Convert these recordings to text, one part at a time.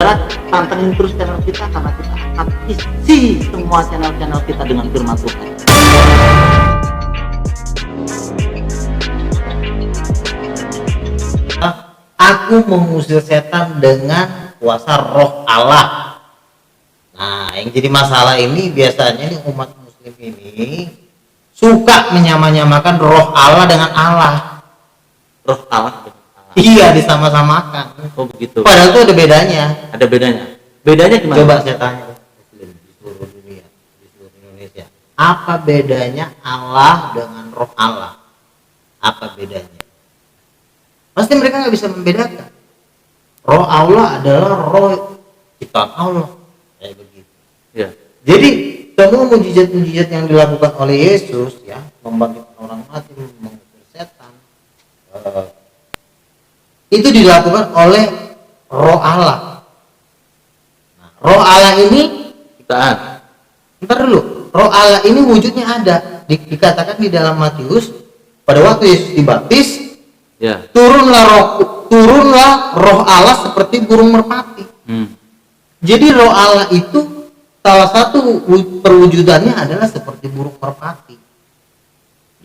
saudara, pantengin terus channel kita karena kita akan isi semua channel-channel kita dengan firman Tuhan. Aku mengusir setan dengan kuasa Roh Allah. Nah, yang jadi masalah ini biasanya nih umat Muslim ini suka menyamakan Roh Allah dengan Allah. Roh Allah dengan Allah. Iya, disama-samakan. Oh begitu. Padahal itu ada bedanya. Ada bedanya. Bedanya gimana? Coba saya tanya Muslim di seluruh dunia, di seluruh Indonesia. Apa bedanya Allah dengan Roh Allah? Apa bedanya? Pasti mereka nggak bisa membedakan. Roh Allah adalah roh ciptaan Allah, kayak begitu. Ya. Jadi semua mujizat-mujizat yang dilakukan oleh Yesus, ya, membangkitkan orang mati, mengusir setan, itu dilakukan oleh Roh Allah. Nah, Roh Allah ini ntar dulu. Roh Allah ini wujudnya ada. Dikatakan di dalam Matius pada waktu Yesus dibaptis. Ya. Turunlah roh Allah seperti burung merpati. Jadi roh Allah itu salah satu perwujudannya adalah seperti burung merpati.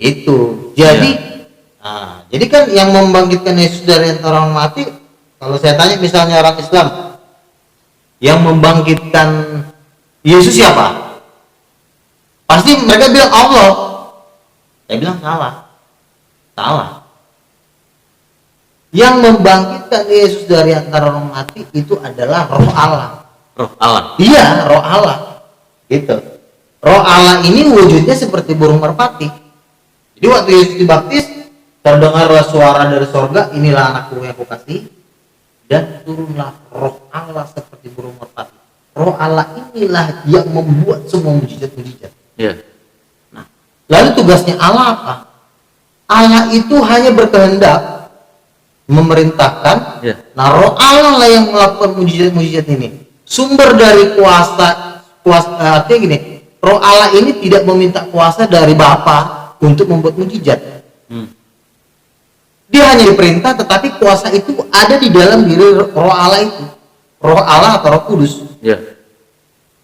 Itu. Jadi, ya. Jadi kan yang membangkitkan Yesus dari antara orang mati, kalau saya tanya misalnya orang Islam, yang membangkitkan Yesus siapa? Pasti mereka bilang Allah. Saya bilang salah. Yang membangkitkan Yesus dari antara orang mati itu adalah Roh Allah. Roh Allah? Iya, Roh Allah. Gitu. Roh Allah ini wujudnya seperti burung merpati. Jadi waktu Yesus dibaptis, terdengarlah suara dari sorga, inilah anakku yang aku kasih, dan turunlah Roh Allah seperti burung merpati. Roh Allah inilah yang membuat semua mujizat-mujizat. Yeah. Nah, lalu tugasnya Allah apa? Allah itu hanya berkehendak memerintahkan. Yeah. Nah, Roh Allah lah yang melakukan mujizat-mujizat ini. Sumber dari kuasa artinya gini, Roh Allah ini tidak meminta kuasa dari Bapa untuk membuat mujizat. Dia hanya diperintah, tetapi kuasa itu ada di dalam diri Roh Allah itu. Roh Allah atau Roh Kudus. Yeah.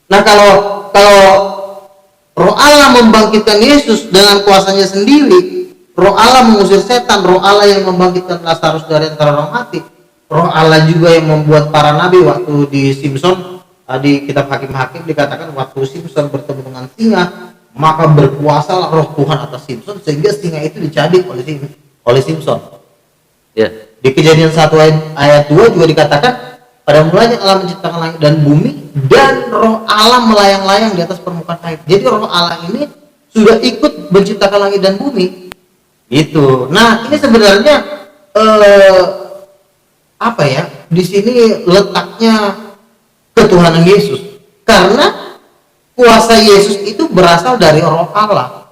Nah, kalau Roh Allah membangkitkan Yesus dengan kuasanya sendiri, Roh Allah mengusir setan, Roh Allah yang membangkitkan Lazarus dari antara orang mati, Roh Allah juga yang membuat para nabi waktu di Simpson, di kitab Hakim-Hakim dikatakan waktu Simpson bertemu dengan singa, maka berkuasalah Roh Tuhan atas Simpson sehingga singa itu dicabik oleh Simpson. Yeah. Di Kejadian 1 ayat 2 juga dikatakan pada mulanya Allah menciptakan langit dan bumi dan Roh Allah melayang-layang di atas permukaan air. Jadi Roh Allah ini sudah ikut menciptakan langit dan bumi. Gitu. Nah, ini sebenarnya di sini letaknya ketuhanan Yesus. Karena kuasa Yesus itu berasal dari Roh Allah.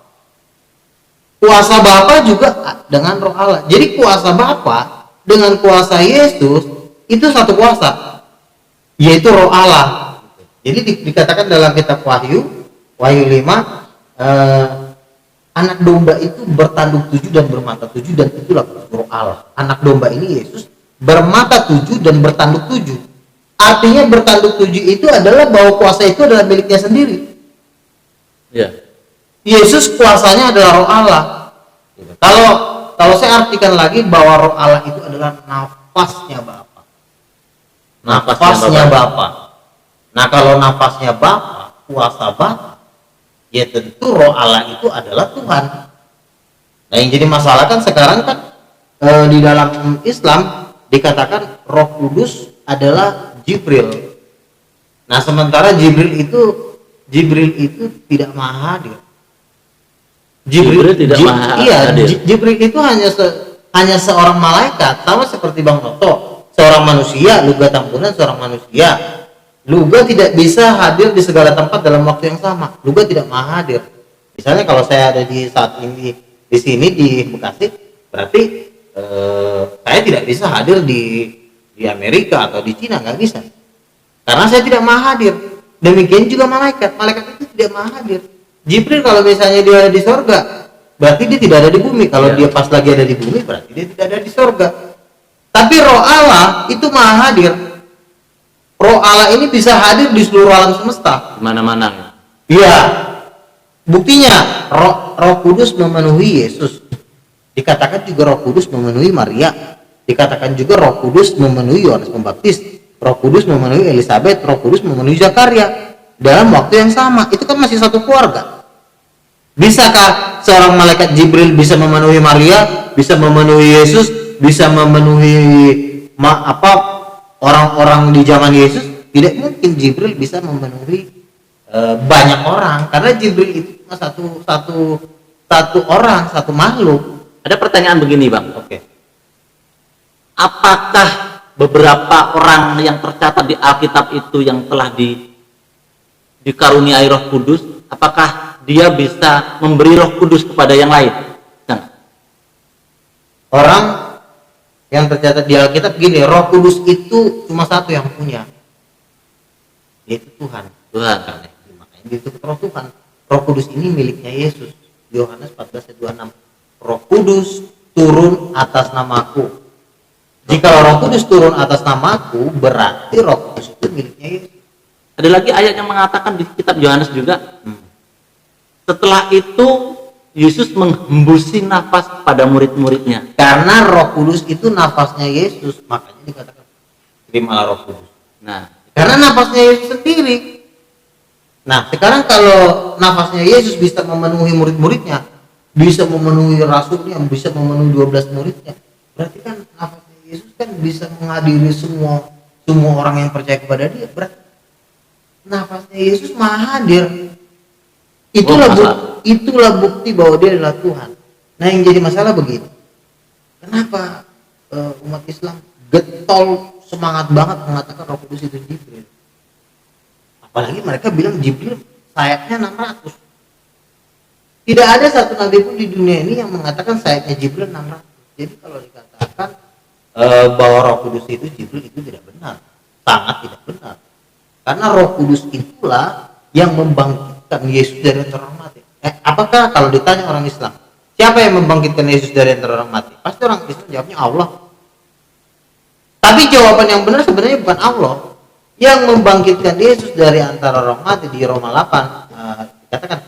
Kuasa Bapa juga dengan Roh Allah. Jadi kuasa Bapa dengan kuasa Yesus itu satu kuasa, yaitu Roh Allah. Jadi dikatakan dalam kitab Wahyu 5, anak domba itu bertanduk 7 dan bermata 7, dan itulah Roh Allah. Anak domba ini Yesus bermata 7 dan bertanduk 7. Artinya bertanduk 7 itu adalah bahwa kuasa itu adalah miliknya sendiri. Ya. Yesus kuasanya adalah Roh Allah. Kalau saya artikan lagi bahwa Roh Allah itu adalah nafasnya Bapa. Nafasnya Bapa. Nah, kalau nafasnya Bapa, kuasa Bapa, ya tentu Roh Allah itu adalah Tuhan. Nah, yang jadi masalah kan sekarang kan di dalam Islam dikatakan Roh Kudus adalah Jibril. Nah, sementara Jibril itu tidak maha hadir. Jibril tidak maha hadir. Jibril itu hanya seorang malaikat, sama seperti Bang Toto, seorang manusia, luga tampunan seorang manusia. Luga tidak bisa hadir di segala tempat dalam waktu yang sama. Luga tidak maha hadir. Misalnya kalau saya ada di saat ini di sini di Bekasi, berarti saya tidak bisa hadir di Amerika atau di Cina, nggak bisa. Karena saya tidak maha hadir. Demikian juga malaikat itu tidak maha hadir. Jibril kalau misalnya dia ada di sorga, berarti dia tidak ada di bumi. Kalau dia pas lagi ada di bumi, berarti dia tidak ada di sorga. Tapi Roh Allah itu maha hadir. Roh Allah ini bisa hadir di seluruh alam semesta, Mana-mana. iya. Buktinya Roh Kudus memenuhi Yesus, dikatakan juga Roh Kudus memenuhi Maria, dikatakan juga Roh Kudus memenuhi Yohanes Pembaptis, Roh Kudus memenuhi Elizabeth, Roh Kudus memenuhi Zakaria dalam waktu yang sama. Itu kan masih satu keluarga. Bisakah seorang malaikat Jibril bisa memenuhi Maria, bisa memenuhi Yesus, bisa memenuhi orang-orang di zaman Yesus? Tidak mungkin Jibril bisa memenuhi banyak orang, karena Jibril itu cuma satu orang, satu makhluk. Ada pertanyaan begini, Bang. Oke. Apakah beberapa orang yang tercatat di Alkitab itu yang telah dikaruniai Roh Kudus, apakah dia bisa memberi Roh Kudus kepada yang lain? Jangan. Orang yang tercatat di Alkitab gini, Roh Kudus itu cuma satu yang punya, yaitu Tuhan. Tuhan. Makanya itu Roh Tuhan. Roh Kudus ini miliknya Yesus. Yohanes 14:26. Roh Kudus turun atas namaku. Jika Roh Kudus turun atas namaku, berarti Roh Kudus itu miliknya Yesus. Ada lagi ayat yang mengatakan di kitab Yohanes juga. Setelah itu Yesus menghembusi nafas pada murid-muridnya. Karena Roh Kudus itu nafasnya Yesus, makanya dikatakan terimalah Roh Kudus. Nah, Karena nafasnya Yesus sendiri. Nah, sekarang kalau nafasnya Yesus bisa memenuhi murid-muridnya, bisa memenuhi rasulnya, bisa memenuhi 12 muridnya, berarti kan nafasnya Yesus kan bisa menghadiri semua orang yang percaya kepada dia. Berarti nafasnya Yesus maha hadir. Itulah bukti bahwa dia adalah Tuhan. Nah, yang jadi masalah begini, kenapa umat Islam getol semangat banget mengatakan Roh Kudus itu Jibril? Apalagi mereka bilang Jibril sayapnya 600. Tidak ada satu nabi pun di dunia ini yang mengatakan sayapnya Jibril 600. Jadi kalau dikatakan bahwa Roh Kudus itu Jibril, itu tidak benar, sangat tidak benar. Karena Roh Kudus itulah yang membangkitkan Yesus dari antara orang mati. Apakah kalau ditanya orang Islam, siapa yang membangkitkan Yesus dari antara orang mati? Pasti orang Islam jawabnya Allah. Tapi jawaban yang benar sebenarnya bukan Allah. Yang membangkitkan Yesus dari antara orang mati di Roma 8 dikatakan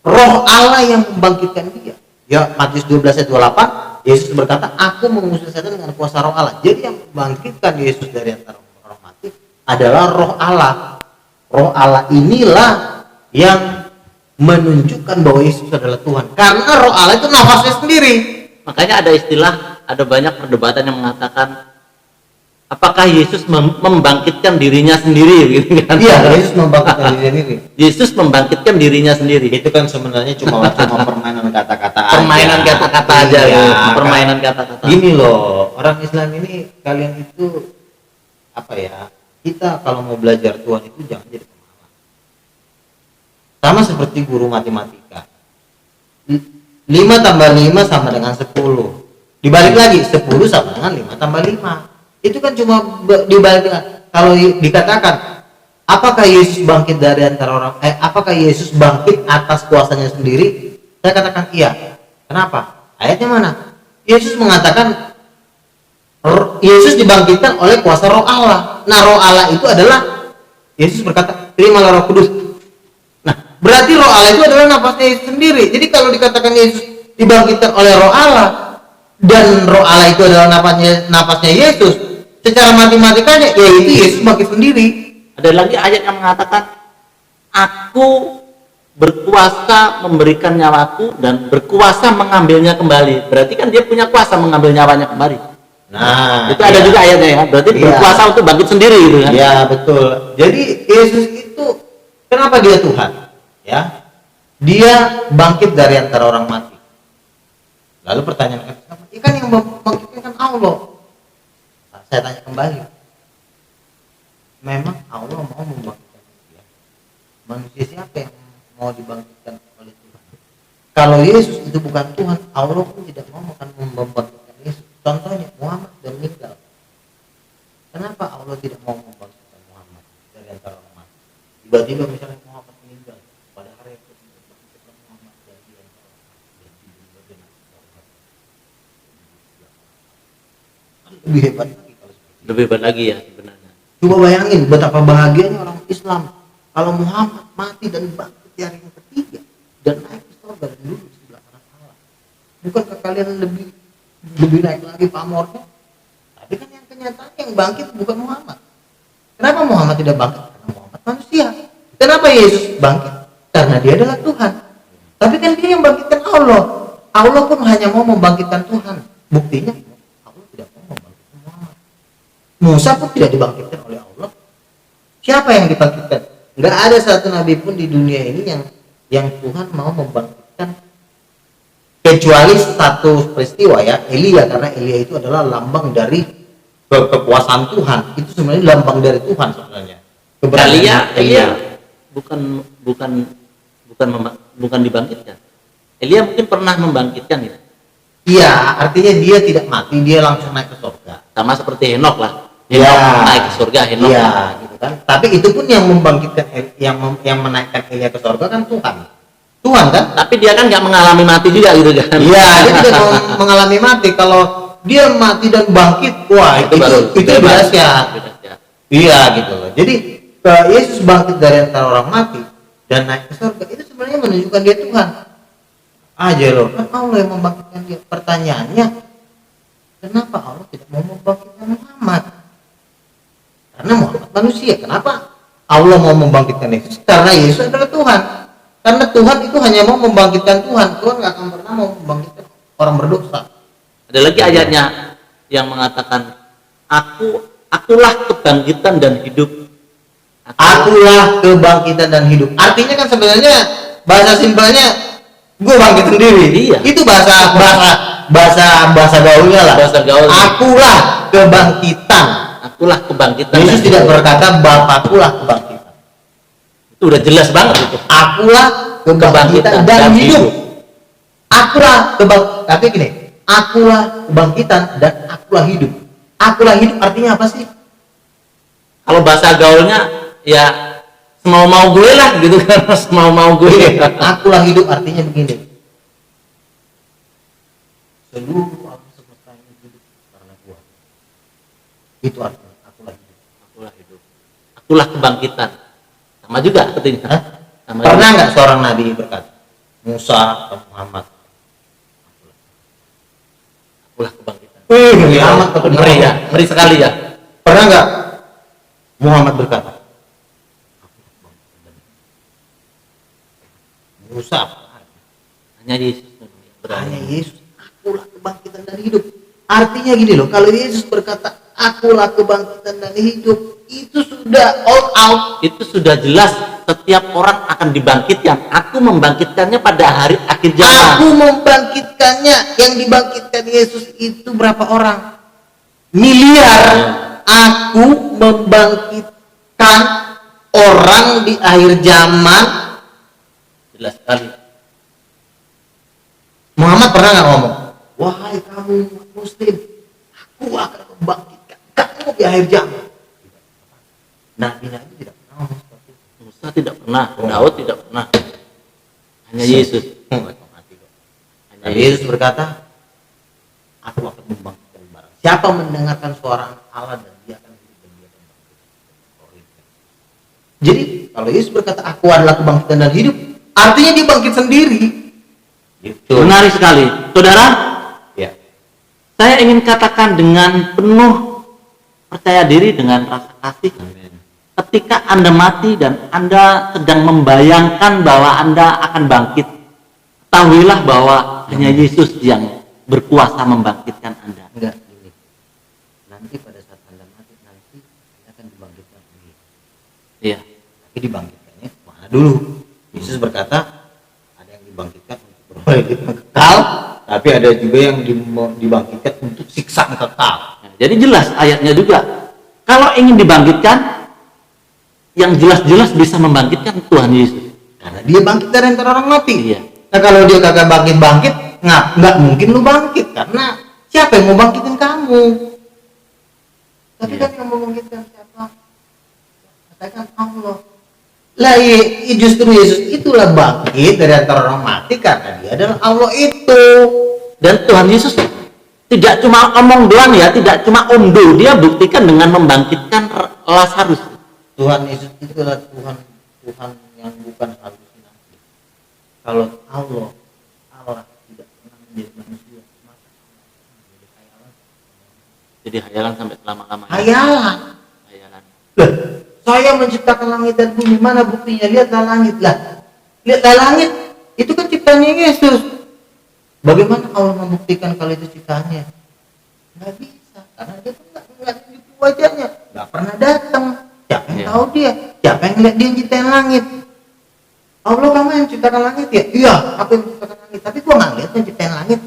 Roh Allah yang membangkitkan dia. Ya, Matius 12:28, Yesus berkata, "Aku mengusir setan dengan kuasa Roh Allah." Jadi yang membangkitkan Yesus dari antara orang mati adalah Roh Allah. Roh Allah inilah yang menunjukkan bahwa Yesus adalah Tuhan. Karena Roh Allah itu nafasnya sendiri. makanya ada istilah, ada banyak perdebatan yang mengatakan apakah Yesus membangkitkan dirinya sendiri, gitu kan? Iya, Yesus membangkitkan dirinya sendiri. Yesus membangkitkan dirinya sendiri. Itu kan sebenarnya cuma permainan kata-kata aja. Permainan kata-kata aja, Iya, ya. Permainan kata-kata. Gini loh, orang Islam ini kalian itu apa ya? Kita kalau mau belajar Tuhan itu jangan jadi pemalas. Sama seperti guru matematika. 5 tambah 5 sama dengan 10. Dibalik lagi 10 sama dengan 5 tambah 5. Itu kan cuma dibalik. Kalau dikatakan apakah Yesus bangkit dari antara orang apakah Yesus bangkit atas kuasanya sendiri? Saya katakan iya. Kenapa? Ayatnya mana? Yesus mengatakan Yesus dibangkitkan oleh kuasa Roh Allah. Nah, Roh Allah itu adalah Yesus berkata, "Terimalah Roh Kudus." Nah, berarti Roh Allah itu adalah nafasnya Yesus sendiri. Jadi kalau dikatakan Yesus dibangkitkan oleh Roh Allah dan Roh Allah itu adalah nafasnya Yesus, secara matematikanya yaitu Yesus bangkit sendiri. Ada lagi ayat yang mengatakan, "Aku berkuasa memberikan nyawaku dan berkuasa mengambilnya kembali." Berarti kan dia punya kuasa mengambil nyawanya kembali. Nah, itu ada juga ayatnya ya. Berarti berkuasa untuk bangkit sendiri, gitu kan? Iya, betul. Jadi Yesus itu kenapa dia Tuhan? Ya. Dia bangkit dari antara orang mati. Lalu pertanyaan kan yang membangkitkan kan Allah. Nah, saya tanya kembali. Memang Allah mau membangkitkan manusia? Manusia siapa yang mau dibangkitkan oleh Tuhan? Kalau Yesus itu bukan Tuhan, Allah pun tidak mau akan membangkitkan Yesus. Contohnya Muhammad sudah meninggal. Kenapa Allah tidak mau membangkitkan Muhammad dari antara orang mati? Tiba-tiba misalnya Muhammad meninggal pada hari itu membangkitkan Muhammad dari antara orang mati. Lebih hebat lagi kalau seperti itu. Lebih hebat lagi ya sebenarnya. Coba bayangin betapa bahagianya orang Islam kalau Muhammad mati dan bangkit di hari yang ketiga dan naik ke surga dan duduk di sebelah kanan Allah. Bukankah kalian lebih naik lagi pamornya? Tapi kan yang kenyataan yang bangkit bukan Muhammad. Kenapa Muhammad tidak bangkit? Karena Muhammad manusia. Kenapa Yesus bangkit? Karena dia adalah Tuhan. Tapi kan dia yang bangkitkan Allah. Allah pun hanya mau membangkitkan Tuhan. Buktinya Allah tidak mau membangkitkan Muhammad. Musa pun tidak dibangkitkan oleh Allah. Siapa yang dibangkitkan? Enggak ada satu nabi pun di dunia ini yang Tuhan mau membangkitkan, kecuali satu peristiwa ya, Elia, karena Elia itu adalah lambang dari kekuasaan Tuhan. Itu sebenarnya lambang dari Tuhan sebenarnya. Elia bukan dibangkitkan. Elia mungkin pernah membangkitkan gitu. Iya, artinya dia tidak mati, dia langsung naik ke surga. Sama seperti Henok lah. Iya, naik ke surga, Henok. Iya, gitu kan. Tapi itu pun yang membangkitkan, yang menaikkan Elia ke surga kan Tuhan. Tuhan kan? Tapi dia kan nggak mengalami mati juga gitu kan? Iya, dia tidak mengalami mati. Kalau dia mati dan bangkit, wah itu dahsyat. Iya, gitu loh. Jadi Yesus bangkit dari antara orang mati dan naik ke surga itu sebenarnya menunjukkan dia Tuhan. Aja loh, kan Allah yang membangkitkan dia. Pertanyaannya, kenapa Allah tidak mau membangkitkan Muhammad? Karena Muhammad manusia. Kenapa Allah mau membangkitkan Yesus? Karena Yesus adalah Tuhan. Karena Tuhan itu hanya mau membangkitkan Tuhan. Tuhan nggak akan pernah mau membangkitkan orang berdosa. Ada lagi ayatnya yang mengatakan, akulah kebangkitan dan hidup. Akulah kebangkitan dan hidup. Artinya kan sebenarnya bahasa simpelnya gue bangkit sendiri. Iya. Itu bahasa gaulnya lah. Bahasa gaul. Akulah kebangkitan. Akulah kebangkitan. Yesus tidak berkata Bapakulah kebangkitan. Itu udah jelas banget itu. Akulah kebangkitan dan hidup. Akulah kebangkitan. Tapi gini, akulah kebangkitan dan akulah hidup. Akulah hidup artinya apa sih? Kalau bahasa gaulnya ya mau gue lah gitu kan, mau gue. Akulah hidup artinya begini. Seluruh alam semesta ini hidup karena gua. Itu artinya akulah hidup. Akulah hidup. Akulah kebangkitan. Sama juga artinya. Pernah nggak seorang nabi berkata, Musa atau Muhammad? Akulah kebangkitan. Muhammad atau ngeri sekali ya. Pernah nggak Muhammad berkata? Musa hanya Yesus. Hanya Yesus, akulah kebangkitan dan hidup. Artinya gini loh, kalau Yesus berkata akulah kebangkitan dan hidup, itu sudah all out. Itu sudah jelas setiap orang akan dibangkitkan. Aku membangkitkannya pada hari akhir zaman. Aku membangkitkannya. Yang dibangkitkan Yesus itu berapa orang? Miliar. Aku membangkitkan orang di akhir zaman. Jelas sekali. Muhammad pernah nggak ngomong, wahai kamu Muslim, aku akan membangkitkan kamu di akhir zaman. Nabi-nabi tidak pernah ngomong seperti itu. Musa tidak pernah, Daud tidak pernah. Hanya Yesus. Hanya Yesus berkata, aku akan membangkitkan barang. Siapa mendengarkan suara Allah dan dia akan hidup dan dia akan bangkit. Jadi kalau Yesus berkata aku adalah kebangkitan dan hidup, artinya dia bangkit sendiri. Gitu. Menarik sekali. Saudara, ya. Saya ingin katakan dengan penuh percaya diri, dengan rasa kasih. Amin. Ketika Anda mati dan Anda sedang membayangkan bahwa Anda akan bangkit, ketahuilah bahwa hanya Yesus yang berkuasa membangkitkan Anda. Enggak, ini. Nanti pada saat Anda mati, nanti Anda akan dibangkitkan lagi. Iya. Tapi dibangkitkannya mana dulu? Yesus berkata, ada yang dibangkitkan untuk beroleh hidup yang kekal, tapi ada juga yang dibangkitkan untuk siksa yang kekal. Nah, jadi jelas ayatnya juga. Kalau ingin dibangkitkan, yang jelas-jelas bisa membangkitkan Tuhan Yesus. Karena dia bangkit dari antara orang mati. Iya. Nah kalau dia kagak bangkit, nggak mungkin lu bangkit. Karena siapa yang mau bangkitin kamu? Tapi kan yang mau bangkitkan siapa? Katakan Allah. Lah justru Yesus itulah bangkit dari antara orang mati karena dia adalah Allah itu. Dan Tuhan Yesus tidak cuma omong doang ya, tidak cuma omdo, dia buktikan dengan membangkitkan Lazarus. Tuhan Yesus itu adalah Tuhan yang bukan halusinasi. Kalau Allah tidak pernah menjadi manusia, maka Allah menjadi hayalan. Jadi hayalan sampai selama-lamanya. Hayalan. Hayalan. Lah, saya menciptakan langit dan bumi, mana buktinya? Lihatlah langit lah. Lihatlah langit, itu kan ciptaannya Yesus. Bagaimana Allah membuktikan kalau itu ciptaannya? Nggak bisa, karena dia tuh nggak tunjukin wajahnya, nggak pernah datang. Siapa yang tahu dia? Siapa yang lihat dia yang ciptain langit? Allah, kamu yang ciptakan langit ya? Iya, aku yang ciptakan langit. Tapi gua nggak lihat yang ciptain langit.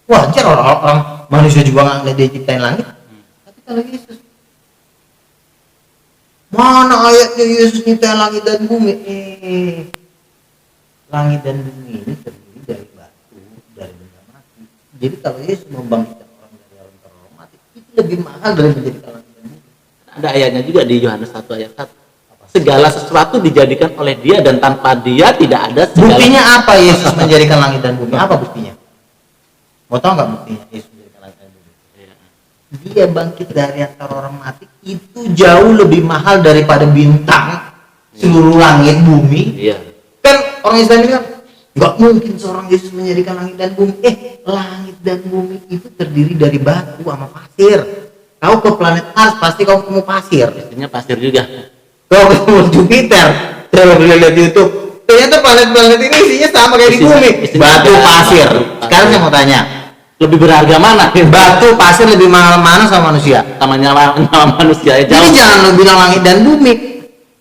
Wajar orang manusia juga nggak lihat dia ciptain langit. Tapi kalau Yesus, mana ayatnya Yesus ciptain langit dan bumi? Langit dan bumi ini terdiri dari batu, dari benda mati. Jadi kalau Yesus membangkitkan orang dari orang mati, itu lebih mahal dari menjadikan langit dan bumi. Ada ayatnya juga di Yohanes 1 ayat 1. Segala sesuatu dijadikan oleh dia dan tanpa dia tidak ada segala. Buktinya apa Yesus menjadikan langit dan bumi? Apa buktinya? Mau tahu nggak buktinya Yesus menjadikan langit dan bumi? Dia bangkit dari antara orang mati, itu jauh lebih mahal daripada bintang seluruh langit bumi. Iya. Kan orang Islam ini kan nggak mungkin seorang Yesus menjadikan langit dan bumi. Langit dan bumi itu terdiri dari batu sama pasir. Kau ke planet Mars pasti kau ketemu pasir. Pastinya pasir juga. Kau ketemu Jupiter, coba lihat di YouTube. Ternyata planet-planet ini isinya sama kayak di bumi. Batu, pasir. Sekarang saya mau tanya, Lebih berharga mana? batu, pasir lebih mahal mana sama manusia? Sama nyawa manusia ya Jadi jauh. jangan lo bilang langit dan bumi.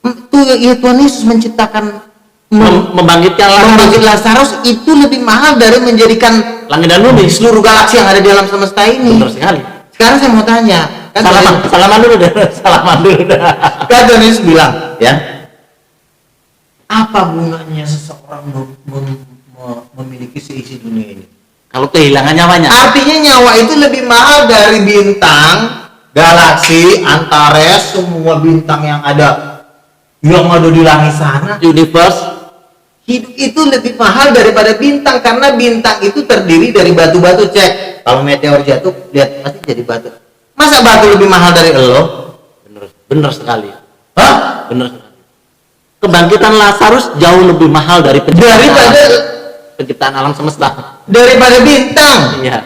Tuh ya Tuhan Yesus menciptakan Membangkitkan membangkit Lazarus. Lazarus itu lebih mahal dari menjadikan Langit dan bumi. seluruh galaksi yang ada di alam semesta ini. Benar sekali. Sekarang saya mau tanya, kan Salaman dulu deh. Salaman dulu dah. kan Tuhan Yesus bilang, ya, apa gunanya seseorang memiliki seisi dunia ini? Kalau kehilangan nyawanya. Artinya nyawa itu lebih mahal dari bintang, galaksi, Antares, semua bintang yang ada di langit sana. Universe. Hidup itu lebih mahal daripada bintang, karena bintang itu terdiri dari batu-batu. Cek, kalau meteor jatuh, lihat pasti jadi batu. Masa batu lebih mahal dari elo? Benar sekali. Hah? Benar sekali. Kebangkitan Lazarus jauh lebih mahal dari penciptaan alam semesta. Daripada bintang. Iya.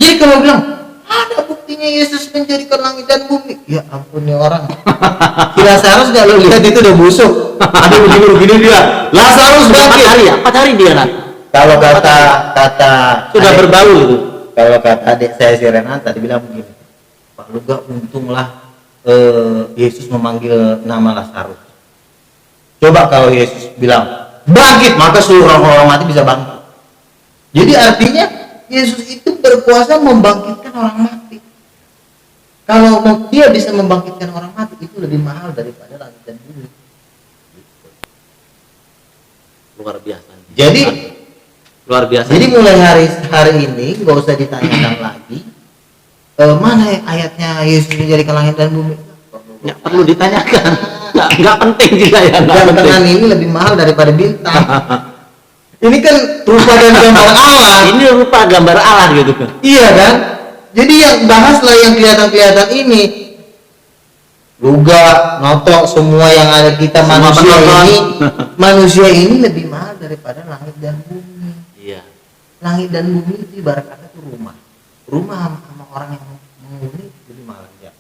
Jadi kalau bilang ada buktinya Yesus menjadikan langit dan bumi, ya ampun nih orang. Si Lazarus nggak lo lihat itu udah busuk. Ada begini dia. Lazarus bangkit. 4 hari ya? 4 hari dia kan? Kalau kata Sudah adik- berbau itu. Kalau kata adik saya si Renata dibilang begini, Pak Luga, untunglah Yesus memanggil nama Lazarus. Coba kalau Yesus bilang bangkit, maka seluruh orang mati bisa bangkit. Jadi artinya Yesus itu berkuasa membangkitkan orang mati. Kalau dia bisa membangkitkan orang mati, itu lebih mahal daripada langit dan bumi. Luar biasa. Jadi Luar biasa. Jadi mulai hari ini nggak usah ditanyakan lagi mana ayatnya Yesus menjadikan langit dan bumi. Nggak perlu ditanyakan. Nggak penting juga ya. Bintang ini lebih mahal daripada bintang. Ini kan rupa dan gambar Allah. Ini rupa gambar Allah gitu kan. Iya kan? Jadi yang bahaslah yang kelihatan ini. Luga, Noto, semua yang ada kita Semua manusia penonton. ini, manusia ini lebih mahal daripada langit dan bumi. Iya. Langit dan bumi itu ibarat kata itu rumah. Rumah sama orang yang menghuni lebih mahal ya.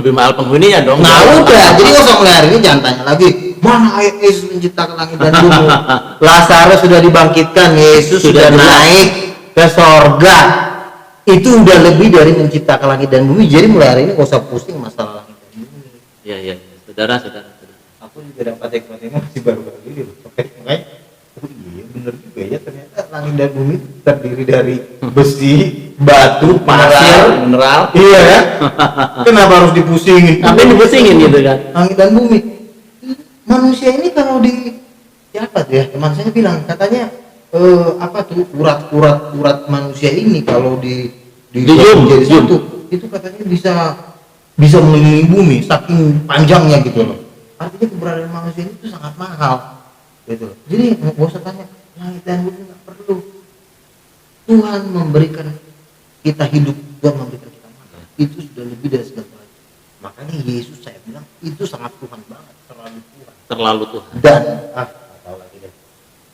Lebih mahal penghuninya dong. Nah udah, jadi nggak usah mulai hari ini jangan tanya lagi mana ayat Yesus menciptakan langit dan bumi. Lazarus sudah dibangkitkan, Yesus sudah naik ke sorga. Itu udah lebih dari menciptakan langit dan bumi. Jadi mulai hari ini nggak usah pusing masalah langit dan bumi. Iya, iya. Saudara. Aku juga dapat hikmatnya masih baru-baru ini. Makanya, oh iya bener juga ya, ternyata langit dan bumi terdiri dari besi, batu, pasir, mineral. Iya ya. Kenapa harus dipusingin? Tapi dipusingin gitu kan. Langit dan bumi. Manusia ini kalau di siapa tuh ya? Teman saya bilang katanya apa tuh urat manusia ini kalau di zoom, jadi zoom. satu itu katanya bisa mengelilingi bumi saking panjangnya gitu loh. Artinya keberadaan manusia itu sangat mahal gitu loh. Jadi nggak usah tanya langit dan bumi, nggak perlu. Tuhan memberikan kita hidup, Tuhan memberikan kita makan, itu sudah lebih dari segala Makanya Yesus saya bilang itu sangat Tuhan banget, terlalu Tuhan. Terlalu Tuhan. Dan nggak tahu lagi deh.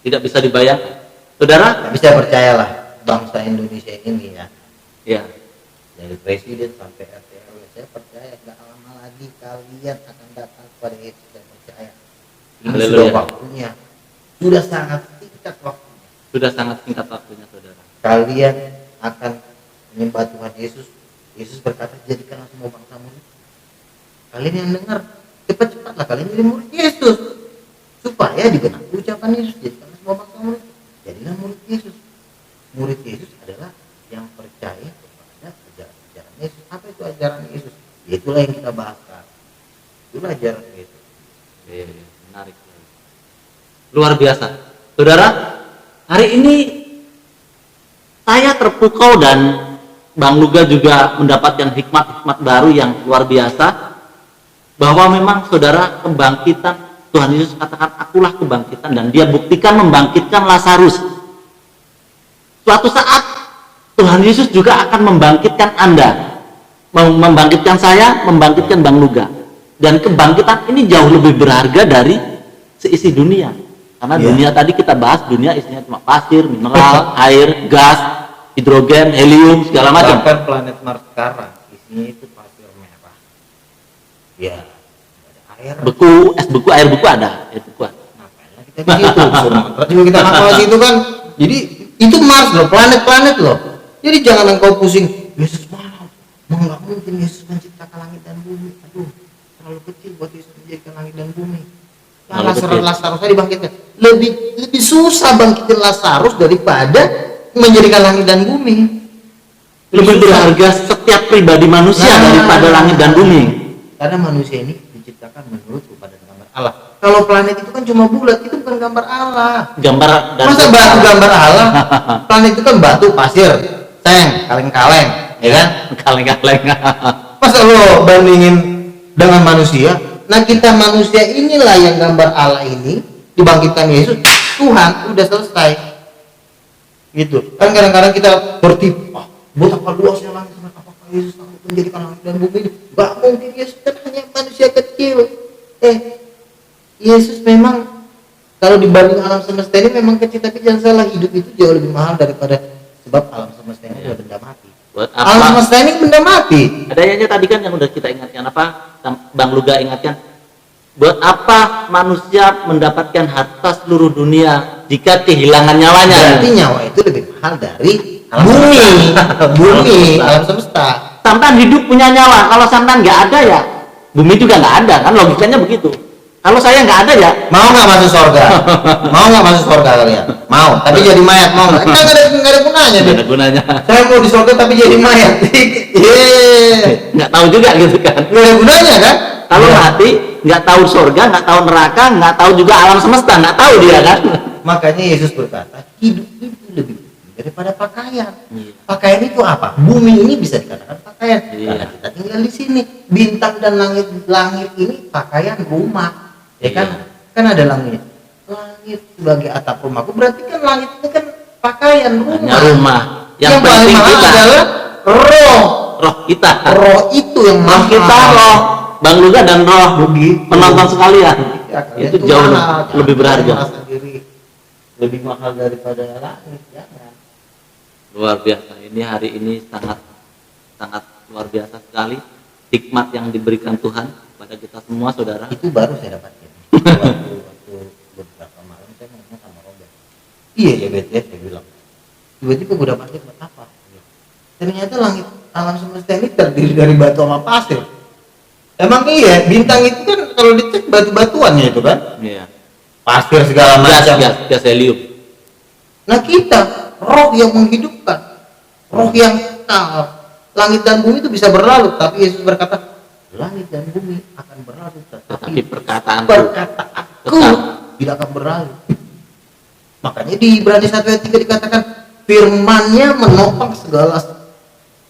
Tidak bisa dibayangkan. Saudara? Tapi saya percayalah bangsa Indonesia ini ya, Ya. dari presiden sampai RT RW, saya percaya nggak lama lagi kalian akan datang kepada Yesus. Saya percaya. Ini sudah Haleluya. waktunya, sudah sangat singkat waktunya. Sudah sangat singkat waktunya, saudara. Kalian akan menyembah Tuhan Yesus. Yesus berkata, jadikanlah semua bangsa murid. Kalian yang dengar, cepat-cepatlah kalian jadi murid Yesus, supaya digenapi ucapan Yesus, jadikanlah semua bangsa murid. Jadilah murid Yesus. Murid Yesus adalah yang percaya kepada ajaran Yesus. Apa itu ajaran Yesus? Itulah yang kita bahas sekarang. Itulah ajaran Yesus. Menarik. Luar biasa. Saudara, hari ini saya terpukau dan Bang Luga juga mendapatkan hikmat-hikmat baru yang luar biasa, bahwa memang saudara, kebangkitan Tuhan Yesus katakan akulah kebangkitan, dan dia buktikan membangkitkan Lazarus. Suatu saat Tuhan Yesus juga akan membangkitkan Anda, membangkitkan saya, membangkitkan Bang Luga. Dan kebangkitan ini jauh lebih berharga dari seisi dunia. Karena dunia tadi kita bahas, dunia isinya cuma pasir, mineral, air, gas, hidrogen, helium, segala macam. Bahkan planet Mars sekarang isinya itu pasir merah. Ya, ada air. Beku, es beku, air beku ada. Air beku ada. Ngapain kita begitu? Sumatera juga kita ngapal situ kan. Jadi itu Mars loh, planet-planet loh. Jadi jangan engkau pusing. Yesus mana? Mau nggak mungkin Yesus menciptakan langit dan bumi. Aduh, terlalu kecil buat Yesus menjadikan langit dan bumi. Nah, Lazarus dibangkitkan. Lebih susah bangkitin Lazarus daripada menjadikan langit dan bumi. Lebih berharga setiap pribadi manusia daripada langit dan bumi. Karena manusia ini diciptakan menurut kepada gambar Allah. Kalau planet itu kan cuma bulat, itu bukan gambar Allah. Gambar dan Masa batu gambar Allah? Planet itu kan batu, pasir, seng, kaleng-kaleng, ya kan? Kaleng-kaleng. Masa lo bandingin dengan manusia? Nah, kita manusia inilah yang gambar Allah ini dibangkitkan Yesus, Tuhan udah selesai. Gitu. Kan kadang-kadang kita bertipu, betapa luasnya langit, apakah Yesus sanggup menjadikan langit dan bumi ini? Gak mungkin, Yesus kan hanya manusia kecil. Yesus memang kalau dibanding alam semesta ini memang kecil, tapi jangan salah, hidup itu jauh lebih mahal daripada, sebab alam semesta ini adalah benda mati. Buat Alam apa? semesta ini benda mati. Ada yang tadi kan yang udah kita ingatkan, apa Bang Luga ingatkan, buat apa manusia mendapatkan harta seluruh dunia jika kehilangan nyawanya? Berarti nyawa itu lebih mahal dari bumi, bumi, alam semesta. Sampai hidup punya nyawa, kalau sampai nggak ada ya bumi juga nggak ada, kan logikanya begitu. Kalau saya nggak ada ya Mau nggak masuk surga? Mau nggak masuk surga kalian? Mau, tapi jadi mayat mau nggak? Nggak ada gunanya. nggak ada gunanya. Saya mau di surga tapi jadi mayat. Nggak tahu juga gitu kan. Nggak ada gunanya kan? Kalau mati nggak tahu surga, nggak tahu neraka, nggak tahu juga alam semesta, nggak tahu dia kan. Makanya Yesus berkata, hidup itu lebih penting daripada pakaian. Iya. Pakaian itu apa? Bumi ini bisa dikatakan pakaian. Iya. Karena kita tinggal di sini. Bintang dan langit ini pakaian rumah. Ya kan? Iya. Kan ada langit. Langit sebagai atap rumahku. Berarti kan langit itu kan pakaian rumah. Hanya rumah. Yang paling penting mahal kita adalah roh. roh kita. Roh itu yang Roh mahal. kita, roh Bang Luga dan roh Begitu. penonton sekalian. Ya, kalian Itu tuh jauh mahal. lebih Jangan berharga. merasa diri lebih mahal daripada langit. Jangan. Luar biasa. Ini hari ini sangat luar biasa sekali hikmat yang diberikan Tuhan kepada kita semua, saudara. Itu baru saya dapatkan. waktu beberapa malam saya ngomong sama Robert. Iya ya Bet, ya saya bilang. Tiba-tiba gue dapatnya buat apa? Ternyata langit alam semesta ini terdiri dari batu sama pasir. Emang iya, bintang itu kan kalau dicek batu-batuannya itu kan, Iya. pasir segala macam. Gas helium. Nah kita, roh yang menghidupkan, roh yang kekal. Langit dan bumi itu bisa berlalu, tapi Yesus berkata, langit dan bumi akan berlalu, Tetapi perkataanku perkataanku tidak akan berlalu. Makanya di Ibrani 1 ayat 3 dikatakan, firman-Nya menopang segala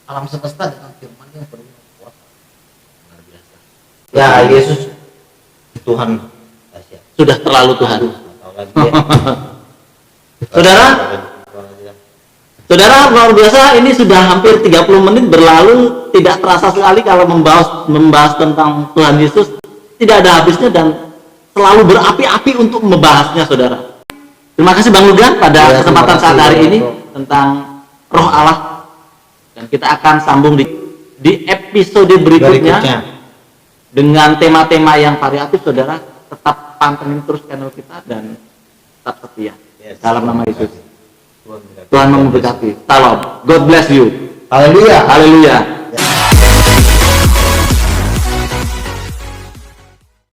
alam semesta dengan firman yang penuh kuasa. luar biasa. Ya Yesus Tuhan dahsyat. Sudah terlalu Tuhan. Aduh, nggak tahu lagi ya. Saudara, Saudara, luar biasa, ini sudah hampir 30 menit berlalu, tidak terasa sekali kalau membahas tentang Tuhan Yesus, tidak ada habisnya dan selalu berapi-api untuk membahasnya, saudara. Terima kasih Bang Lugan pada kesempatan saat hari ini tentang Roh Allah, dan kita akan sambung di episode berikutnya dengan tema-tema yang variatif, saudara. Tetap pantengin terus channel kita dan tetap setia. Dalam nama Yesus. Tuhan memberkati. Salam. God bless you. Haleluya. Haleluya.